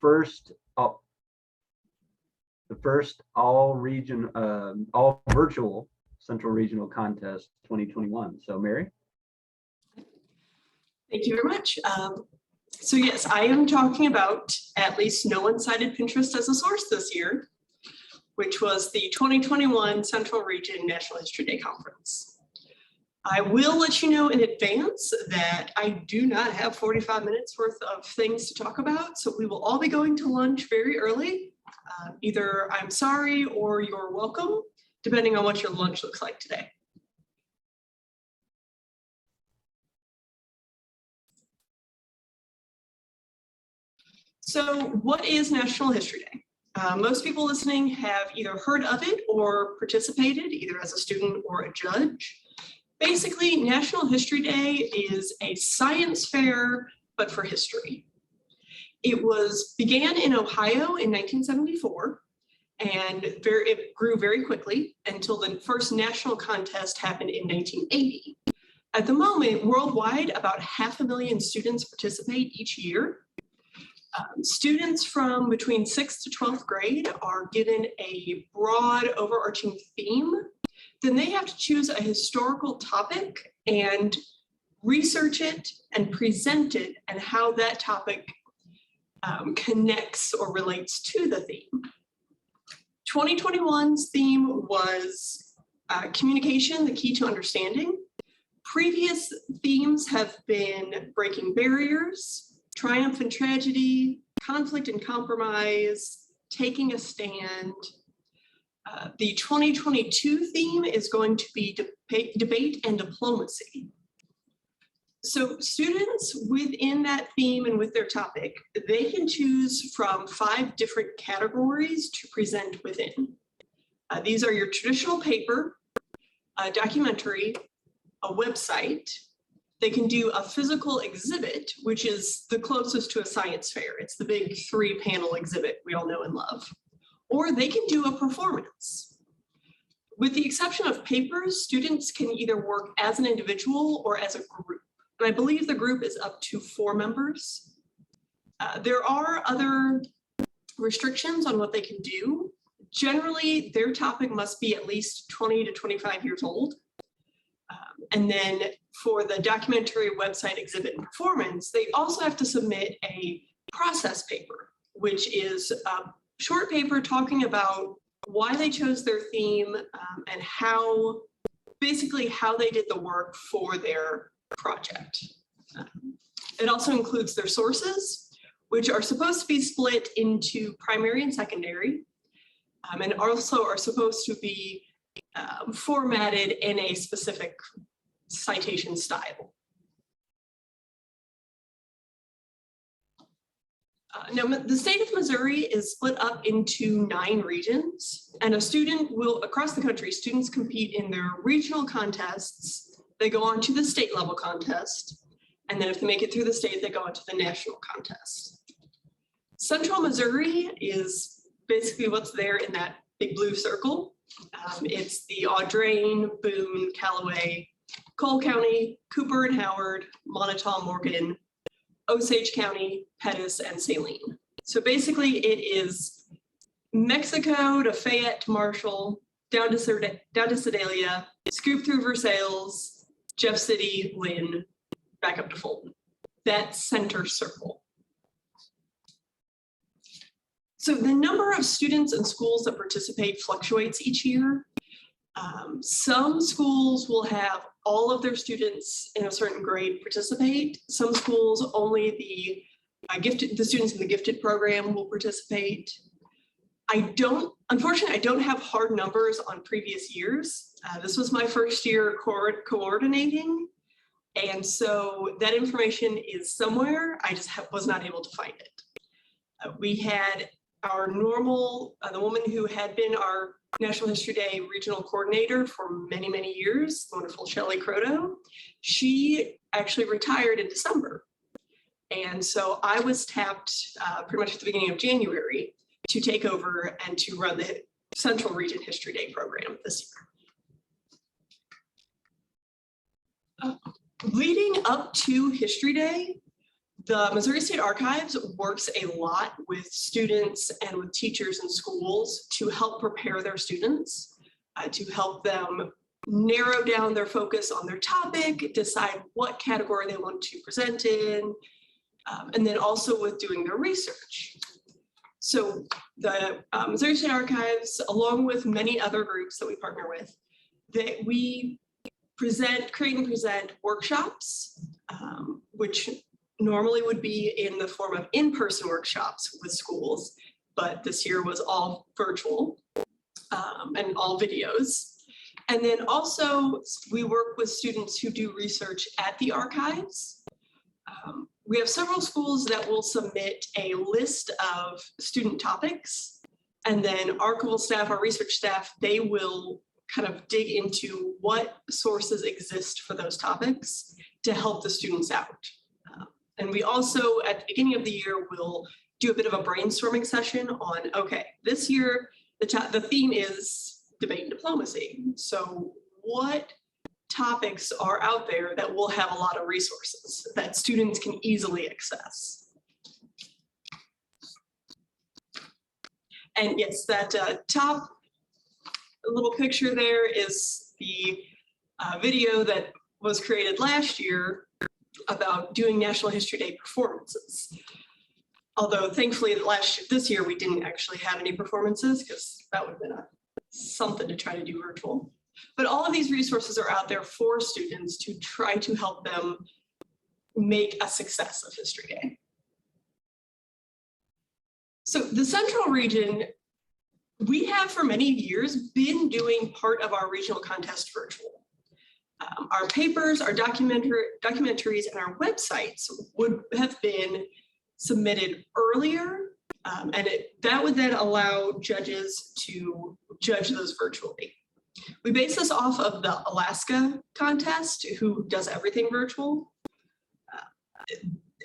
first all virtual Central Regional Contest 2021. So Mary. Thank you very much. So yes, I am talking about at least no one cited Pinterest as a source this year, which was the 2021 Central Region National History Day Conference. I will let you know in advance that I do not have 45 minutes worth of things to talk about, so we will all be going to lunch very early. Either I'm sorry or you're welcome, depending on what your lunch looks like today. So what is National History Day? Most people listening have either heard of it or participated, either as a student or a judge. Basically, National History Day is a science fair, but for history. It began in Ohio in 1974, and it grew very quickly until the first national contest happened in 1980. At the moment, worldwide, about 500,000 students participate each year. Students from between 6th to 12th grade are given a broad overarching theme. Then they have to choose a historical topic and research it and present it and how that topic connects or relates to the theme. 2021's theme was communication, the key to understanding. Previous themes have been breaking barriers, triumph and tragedy, conflict and compromise, taking a stand. The 2022 theme is going to be debate and diplomacy. So students within that theme and with their topic, they can choose from 5 different categories to present within. These are your traditional paper, a documentary, a website. They can do a physical exhibit, which is the closest to a science fair. It's the big 3-panel exhibit we all know and love. Or they can do a performance. With the exception of papers, students can either work as an individual or as a group. And I believe the group is up to 4 members. There are other restrictions on what they can do. Generally, their topic must be at least 20 to 25 years old. And then for the documentary, website, exhibit, and performance, they also have to submit a process paper, which is a short paper talking about why they chose their theme and basically how they did the work for their project. It also includes their sources, which are supposed to be split into primary and secondary, and also are supposed to be formatted in a specific citation style. Now, the state of Missouri is split up into 9 regions, and a student will, across the country, students compete in their regional contests. They go on to the state level contest, and then if they make it through the state, they go on to the national contest. Central Missouri is basically what's there in that big blue circle. It's the Audrain, Boone, Callaway, Cole County, Cooper and Howard, Montauk, Morgan, Osage County, Pettis, and Saline. So basically it is Mexico to Fayette to Marshall, down to Sedalia, scoop through Versailles, Jeff City, Lynn, back up to Fulton. That center circle. So the number of students and schools that participate fluctuates each year. Some schools will have all of their students in a certain grade participate. Some schools, only the students in the gifted program will participate. Unfortunately, I don't have hard numbers on previous years. This was my first year coordinating. And so that information is somewhere. I just was not able to find it. We had our normal, the woman who had been our National History Day regional coordinator for many, many years, wonderful Shelley Croto. She actually retired in December. And so I was tapped pretty much at the beginning of January to take over and to run the Central Region History Day program this year. Leading up to History Day, The Missouri State Archives works a lot with students and with teachers in schools to help prepare their students, to help them narrow down their focus on their topic, decide what category they want to present in, and then also with doing their research. So the Missouri State Archives, along with many other groups that we partner with, that we create and present workshops, which normally would be in the form of in-person workshops with schools, but this year was all virtual and all videos. And then also we work with students who do research at the archives. We have several schools that will submit a list of student topics, and then archival staff, our research staff, they will kind of dig into what sources exist for those topics to help the students out. And we also, at the beginning of the year, will do a bit of a brainstorming session on, okay, this year, the theme is debate and diplomacy. So what topics are out there that will have a lot of resources that students can easily access? And yes, that top little picture there is the video that was created last year about doing National History Day performances. Although thankfully this year we didn't actually have any performances because that would have been something to try to do virtual. But all of these resources are out there for students to try to help them make a success of History Day. So the Central Region, we have for many years been doing part of our regional contest virtual. Our papers, our documentaries, and our websites would have been submitted earlier, and that would then allow judges to judge those virtually. We base this off of the Alaska contest, who does everything virtual.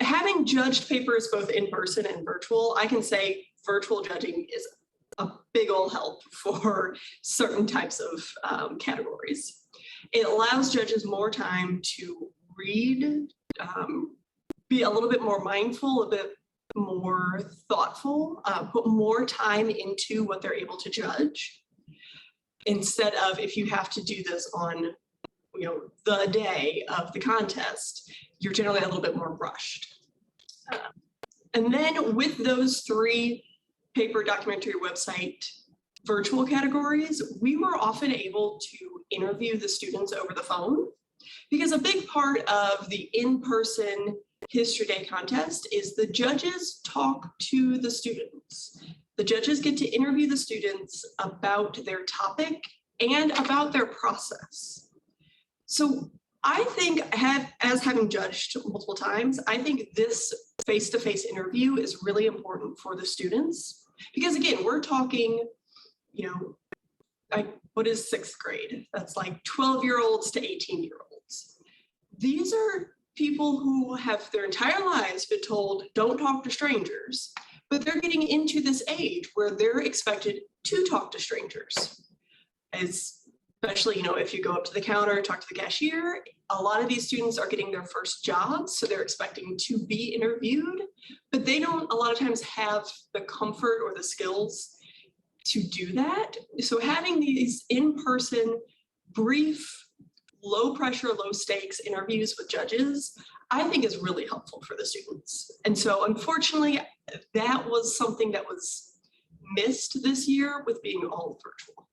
Having judged papers both in person and virtual, I can say virtual judging is a big ol' help for certain types of categories. It allows judges more time to read, be a little bit more mindful, a bit more thoughtful, put more time into what they're able to judge. Instead of, if you have to do this on, the day of the contest, you're generally a little bit more rushed. And then with those three paper, documentary, website, virtual categories, we were often able to interview the students over the phone, because a big part of the in-person History Day contest is the judges talk to the students. The judges get to interview the students about their topic and about their process. So I think, as having judged multiple times, I think this face-to-face interview is really important for the students, because again, we're talking, what is sixth grade? That's like 12-year-olds to 18-year-olds. These are people who have their entire lives been told, don't talk to strangers, but they're getting into this age where they're expected to talk to strangers. Especially, if you go up to the counter, talk to the cashier, a lot of these students are getting their first jobs, so they're expecting to be interviewed, but they don't a lot of times have the comfort or the skills to do that. So having these in-person, brief, low pressure, low stakes interviews with judges, I think is really helpful for the students. And so unfortunately, that was something that was missed this year with being all virtual.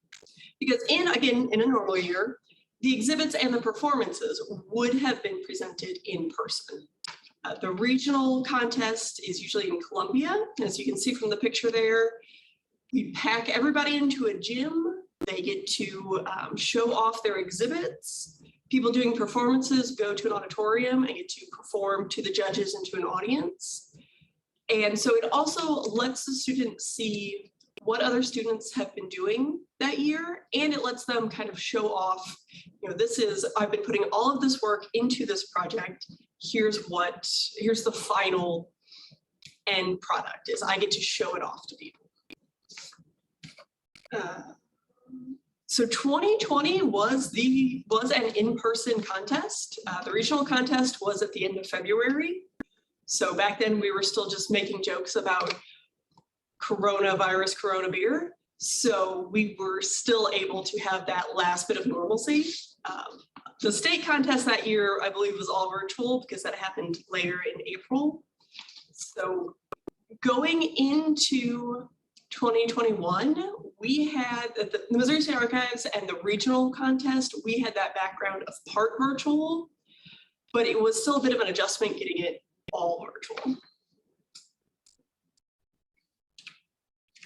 Because in a normal year, the exhibits and the performances would have been presented in person. The regional contest is usually in Columbia. As you can see from the picture there, we pack everybody into a gym. They get to show off their exhibits. People doing performances go to an auditorium and get to perform to the judges and to an audience. And so it also lets the students see what other students have been doing that year, and it lets them kind of show off, I've been putting all of this work into this project. Here's the final end product is. I get to show it off to people. So 2020 was an in-person contest. The regional contest was at the end of February. So back then we were still just making jokes about coronavirus, corona beer. So we were still able to have that last bit of normalcy. The state contest that year, I believe, was all virtual because that happened later in April. So going into 2021, we had the Missouri State Archives and the regional contest, we had that background of part virtual, but it was still a bit of an adjustment getting it all virtual.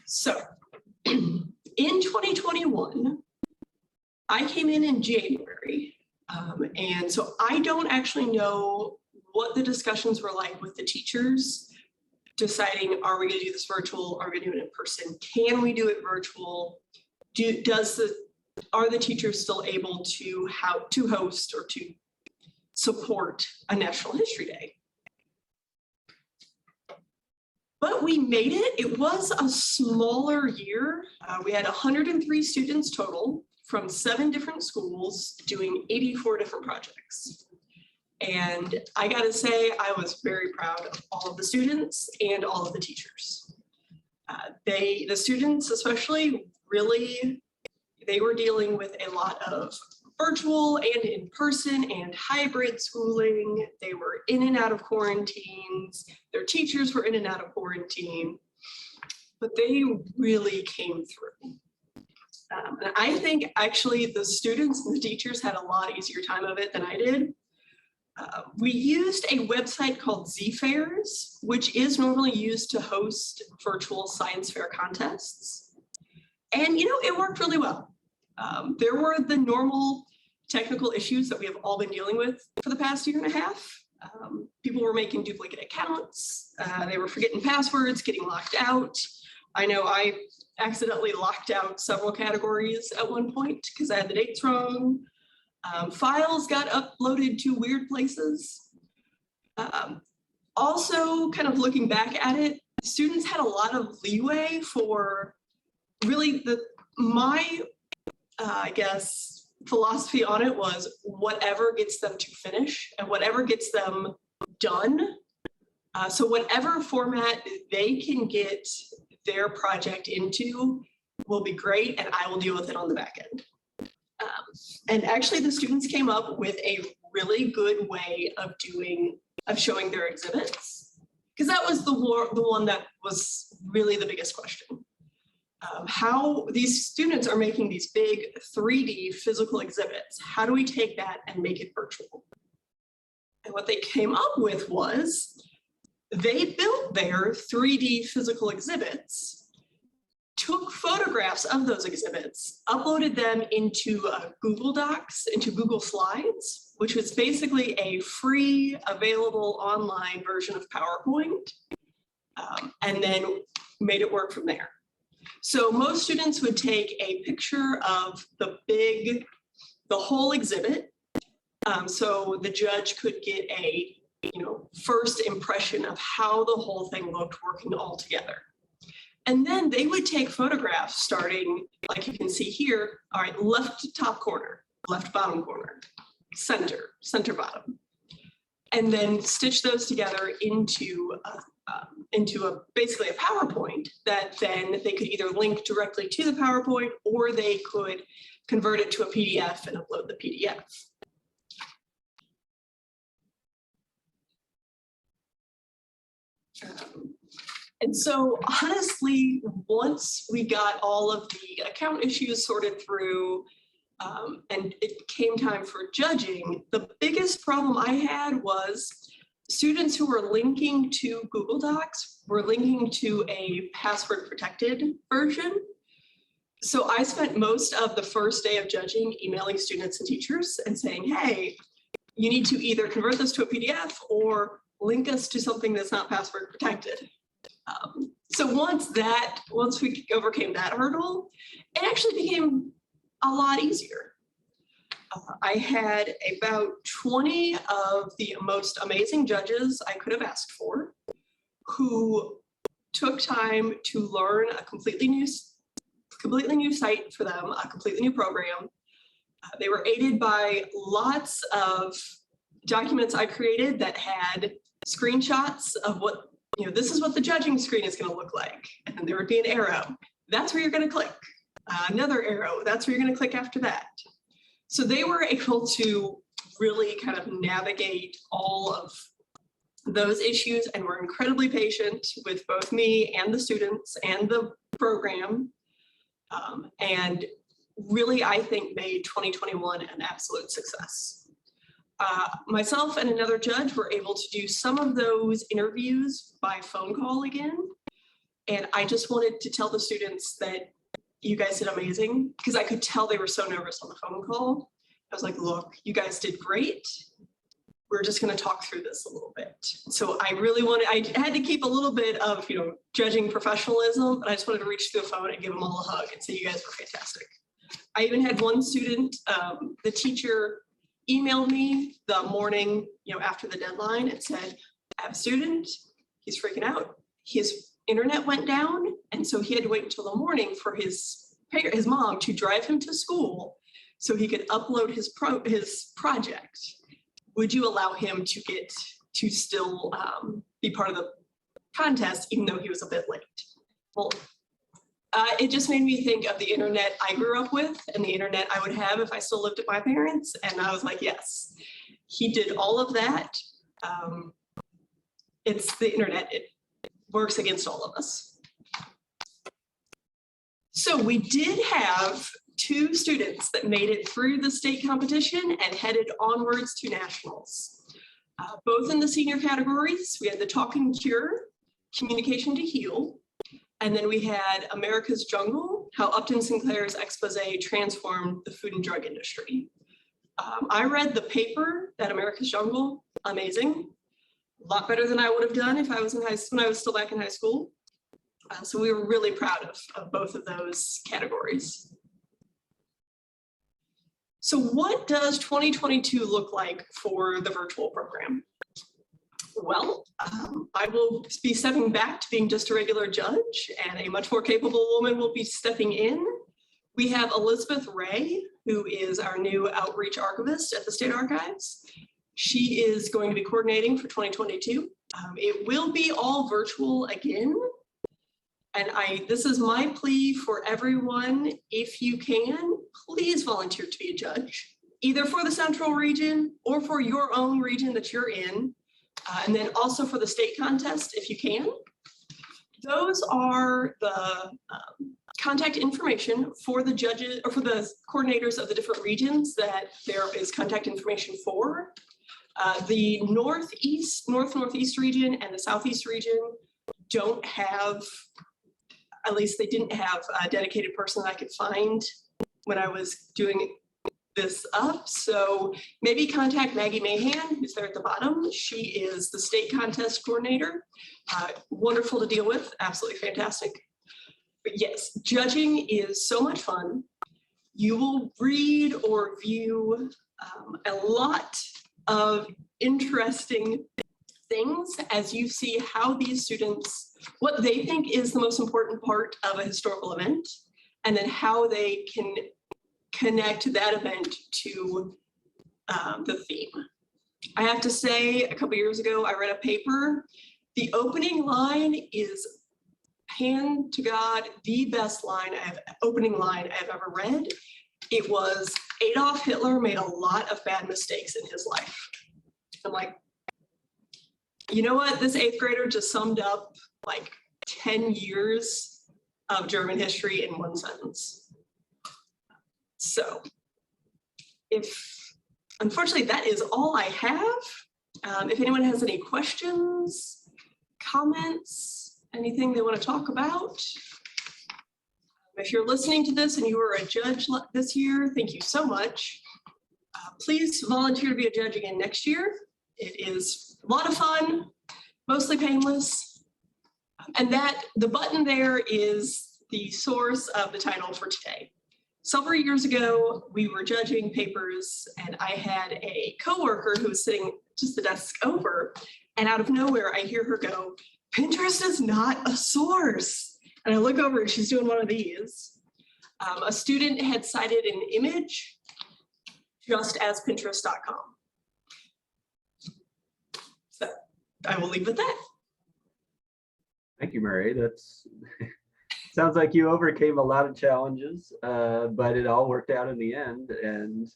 So in 2021, I came in January. And so I don't actually know what the discussions were like with the teachers deciding, are we going to do this virtual? Are we going to do it in person? Can we do it virtual? Are the teachers still able to host or to support a National History Day? But we made it. It was a smaller year. We had 103 students total from 7 different schools doing 84 different projects. And I gotta say, I was very proud of all of the students and all of the teachers. The students especially, really, they were dealing with a lot of virtual and in person and hybrid schooling. They were in and out of quarantines. Their teachers were in and out of quarantine, but they really came through. And I think actually the students and the teachers had a lot easier time of it than I did. We used a website called Z-Fairs, which is normally used to host virtual science fair contests. And it worked really well. There were the normal technical issues that we have all been dealing with for the past year and a half. People were making duplicate accounts. They were forgetting passwords, getting locked out. I know I accidentally locked out several categories at one point because I had the dates wrong. Files got uploaded to weird places. Also, kind of looking back at it, students had a lot of leeway for really my I guess, philosophy on it was whatever gets them to finish and whatever gets them done. So whatever format they can get their project into will be great, and I will deal with it on the back end. And actually the students came up with a really good way of showing their exhibits, because that was the one that was really the biggest question. How these students are making these big 3D physical exhibits. How do we take that and make it virtual? And what they came up with was they built their 3D physical exhibits, took photographs of those exhibits, uploaded them into Google Docs, into Google Slides, which was basically a free, available online version of PowerPoint, and then made it work from there. So most students would take a picture of the whole exhibit, so the judge could get a first impression of how the whole thing looked working all together. And then they would take photographs starting, like you can see here, all right, left top corner, left bottom corner, center bottom, and then stitch those together into basically a PowerPoint that then they could either link directly to the PowerPoint, or they could convert it to a PDF and upload the PDF. And so honestly, once we got all of the account issues sorted through, and it came time for judging, the biggest problem I had was students who were linking to Google Docs were linking to a password protected version. So I spent most of the first day of judging emailing students and teachers and saying, hey, you need to either convert this to a PDF or link us to something that's not password protected. So once we overcame that hurdle, it actually became a lot easier. I had about 20 of the most amazing judges I could have asked for, who took time to learn a completely new site for them, a completely new program. They were aided by lots of documents I created that had screenshots of what, this is what the judging screen is going to look like. And then there would be an arrow. That's where you're going to click. Another arrow. That's where you're going to click after that. So they were able to really kind of navigate all of those issues and were incredibly patient with both me and the students and the program. And really, I think, made 2021 an absolute success. Myself and another judge were able to do some of those interviews by phone call again. And I just wanted to tell the students that you guys did amazing, because I could tell they were so nervous on the phone call. I was like, look, you guys did great. We're just going to talk through this a little bit. So I had to keep a little bit of, judging professionalism, but I just wanted to reach through the phone and give them all a hug and say, you guys were fantastic. I even had one student, the teacher emailed me the morning, after the deadline and said, I have a student, he's freaking out. His internet went down. And so he had to wait until the morning for his mom to drive him to school so he could upload his project. Would you allow him to still be part of the contest, even though he was a bit late? Well, it just made me think of the internet I grew up with and the internet I would have if I still lived with my parents. And I was like, yes, he did all of that. It's the internet, it works against all of us. So we did have 2 students that made it through the state competition and headed onwards to nationals. Both in the senior categories, we had the Talking Cure, Communication to Heal, and then we had America's Jungle, how Upton Sinclair's expose transformed the food and drug industry. I read the paper, that America's Jungle, amazing. A lot better than I would have done if I was when I was still back in high school. So we were really proud of both of those categories. So what does 2022 look like for the virtual program? Well, I will be stepping back to being just a regular judge, and a much more capable woman will be stepping in. We have Elizabeth Ray, who is our new outreach archivist at the State Archives. She is going to be coordinating for 2022. It will be all virtual again. And this is my plea for everyone. If you can, please volunteer to be a judge, either for the Central Region or for your own region that you're in. And then also for the state contest, if you can. Those are the contact information for the judges or for the coordinators of the different regions that there is contact information for. The Northeast region and the Southeast region don't have, at least they didn't have a dedicated person that I could find when I was doing this up. So maybe contact Maggie Mahan, who's there at the bottom. She is the state contest coordinator. Wonderful to deal with, absolutely fantastic. But yes, judging is so much fun. You will read or view a lot of interesting things as you see how these students, what they think is the most important part of a historical event, and then how they can connect that event to the theme. I have to say, a couple years ago, I read a paper. The opening line is, hand to God, the best opening line I've ever read. It was, Adolf Hitler made a lot of bad mistakes in his life. I'm like, you know what? This 8th grader just summed up like 10 years of German history in one sentence. So unfortunately, that is all I have. If anyone has any questions, comments, anything they want to talk about. If you're listening to this and you were a judge this year, thank you so much. Please volunteer to be a judge again next year. It is a lot of fun, mostly painless. And the button there is the source of the title for today. Several years ago, we were judging papers and I had a coworker who was sitting just the desk over, and out of nowhere, I hear her go, Pinterest is not a source. And I look over and she's doing one of these. A student had cited an image just as Pinterest.com. So I will leave it at that. Thank you, Mary. That's sounds like you overcame a lot of challenges, but it all worked out in the end. And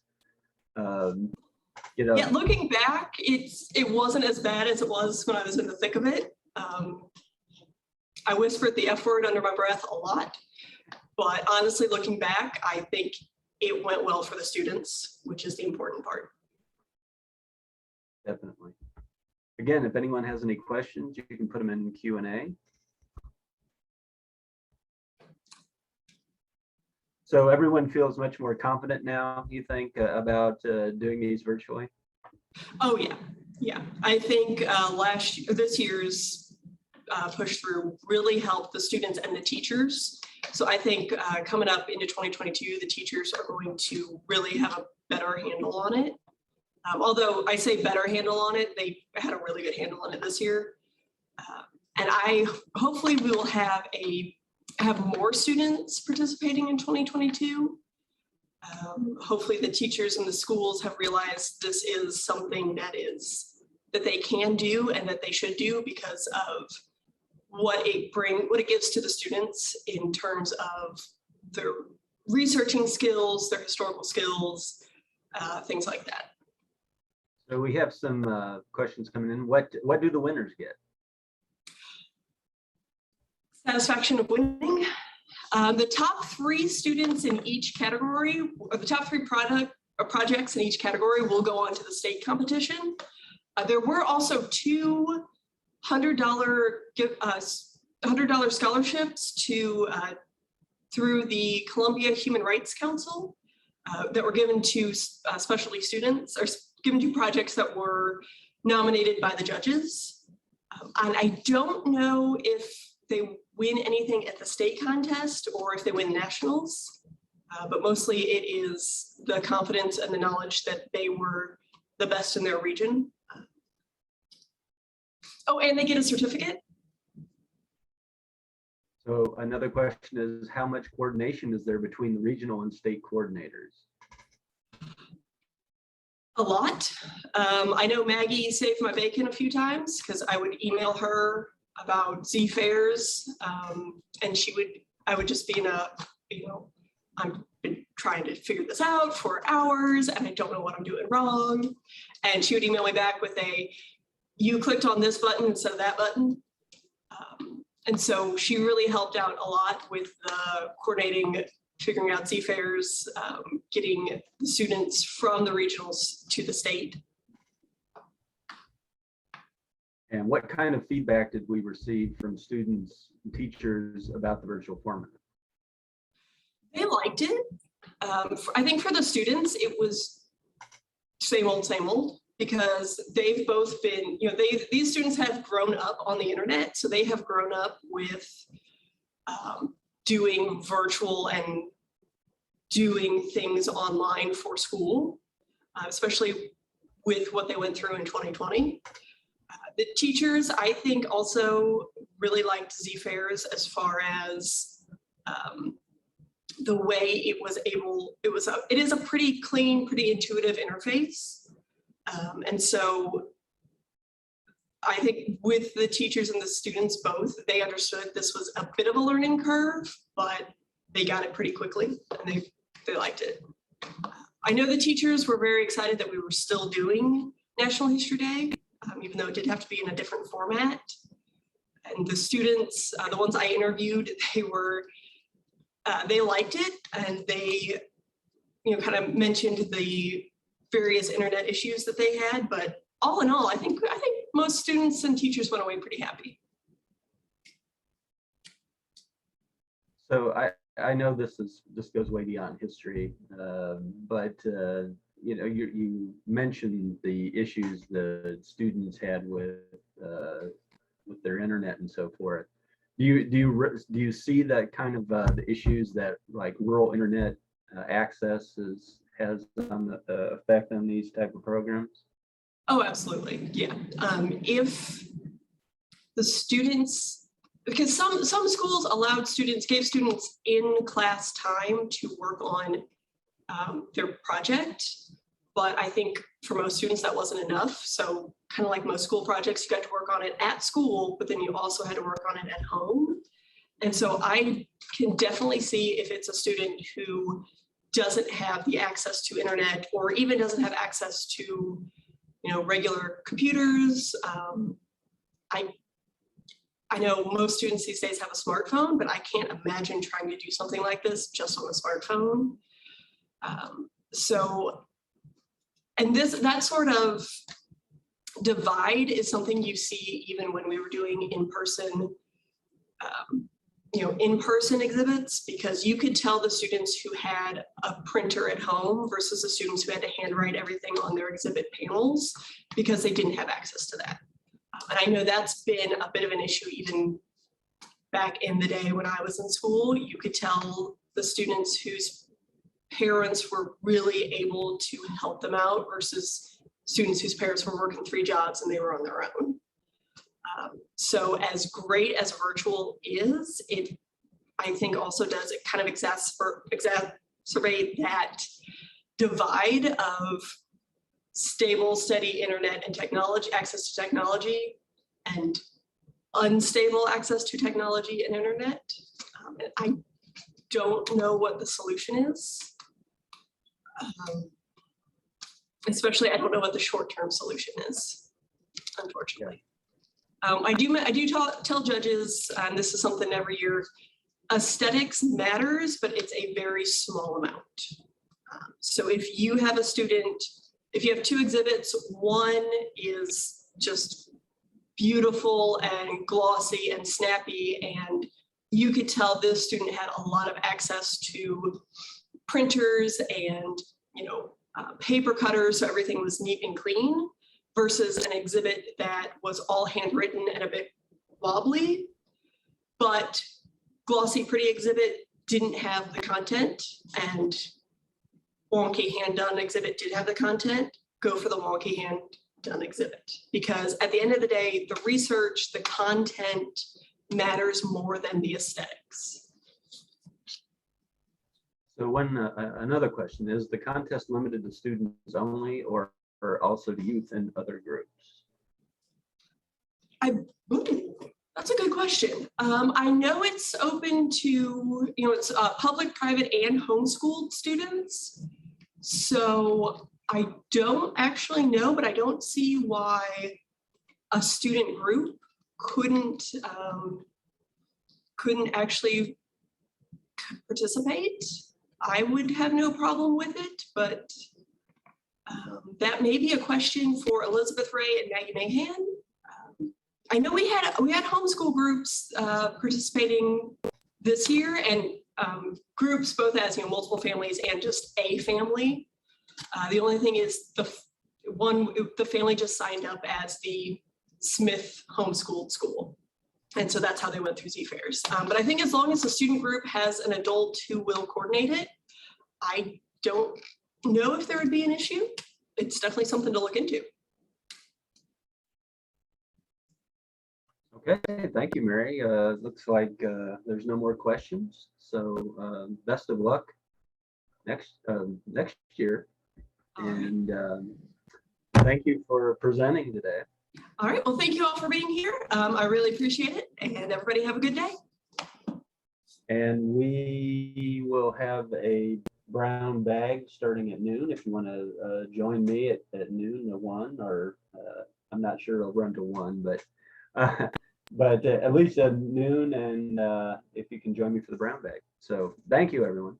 you know, Yeah, looking back, it wasn't as bad as it was when I was in the thick of it. I whispered the F word under my breath a lot, but honestly, looking back, I think it went well for the students, which is the important part. definitely. Again, if anyone has any questions, you can put them in Q&A. So everyone feels much more confident now, you think, about doing these virtually? Oh yeah, yeah. I think this year's push through really helped the students and the teachers. So I think coming up into 2022, the teachers are going to really have a better handle on it. Although I say better handle on it, they had a really good handle on it this year. And hopefully we will have more students participating in 2022. Hopefully the teachers in the schools have realized this is something that they can do and that they should do because of what it gives to the students in terms of their researching skills, their historical skills, things like that. So we have some questions coming in. What do the winners get? Satisfaction of winning. The top 3 students in each category, or the top 3 projects in each category will go on to the state competition. There were also 2 $100 scholarships through the Columbia Human Rights Council that were given to specialty students, or given to projects that were nominated by the judges. And I don't know if they win anything at the state contest or if they win nationals, but mostly it is the confidence and the knowledge that they were the best in their region. Oh, and they get a certificate. So another question is, how much coordination is there between the regional and state coordinators? A lot. I know Maggie saved my bacon a few times because I would email her about Z fairs, and I would just be in I've been trying to figure this out for hours and I don't know what I'm doing wrong. And she would email me back with you clicked on this button instead of that button. And so she really helped out a lot with coordinating, figuring out Z fairs, getting students from the regionals to the state. And what kind of feedback did we receive from students and teachers about the virtual format? They liked it. I think for the students, it was same old, because they've both been, these students have grown up on the internet, so they have grown up with doing virtual and doing things online for school, especially with what they went through in 2020. The teachers, I think, also really liked Z fairs as far as the way it is a pretty clean, pretty intuitive interface. And so I think with the teachers and the students both, they understood this was a bit of a learning curve, but they got it pretty quickly and they liked it. I know the teachers were very excited that we were still doing National History Day, even though it did have to be in a different format. And the students, the ones I interviewed, they liked it, and they, kind of mentioned the various internet issues that they had. But all in all, I think most students and teachers went away pretty happy. So I know this goes way beyond history, but you mentioned the issues the students had with their internet and so forth. Do you see that kind of the issues that like rural internet access has on the effect on these type of programs? Oh, absolutely, yeah. If the students, because some schools gave students in class time to work on their project, But I think for most students that wasn't enough. So kind of like most school projects, you got to work on it at school, but then you also had to work on it at home. And so I can definitely see if it's a student who doesn't have the access to internet or even doesn't have access to, regular computers. I know most students these days have a smartphone, but I can't imagine trying to do something like this just on a smartphone. And that sort of divide is something you see even when we were doing in-person exhibits, because you could tell the students who had a printer at home versus the students who had to handwrite everything on their exhibit panels because they didn't have access to that. And I know that's been a bit of an issue even back in the day when I was in school. You could tell the students whose parents were really able to help them out versus students whose parents were working 3 jobs and they were on their own. So as great as virtual is, it I think also does, it kind of exacerbate that divide of stable, steady internet and technology, access to technology, and unstable access to technology and internet. And I don't know what the solution is. Especially, I don't know what the short-term solution is, unfortunately. I do tell judges, and this is something every year, aesthetics matters, but it's a very small amount. So if you have a student, if you have 2 exhibits, one is just beautiful and glossy and snappy, and you could tell this student had a lot of access to printers and paper cutters, so everything was neat and clean, versus an exhibit that was all handwritten and a bit wobbly, but glossy, pretty exhibit didn't have the content, and wonky hand-done exhibit did have the content. Go for the wonky hand-done exhibit, because at the end of the day, the research, the content matters more than the aesthetics. So another question, is the contest limited to students only or also to youth and other groups? That's a good question. I know it's open to, it's public, private, and homeschooled students. So I don't actually know, but I don't see why a student group couldn't actually participate. I would have no problem with it, but that may be a question for Elizabeth Ray and Maggie Mahan. I know we had homeschool groups participating this year, and groups both as multiple families and just a family. The only thing is the family just signed up as the Smith homeschooled school. And so that's how they went through Z-Fairs. But I think as long as the student group has an adult who will coordinate it, I don't know if there would be an issue. It's definitely something to look into. Okay, thank you, Mary. Looks like there's no more questions. So best of luck next year. And thank you for presenting today. All right, well, thank you all for being here. I really appreciate it, and everybody have a good day. And we will have a brown bag starting at noon. If you want to join me at noon to 1, or I'm not sure it'll run to 1, but at least at noon, and if you can join me for the brown bag. So thank you, everyone.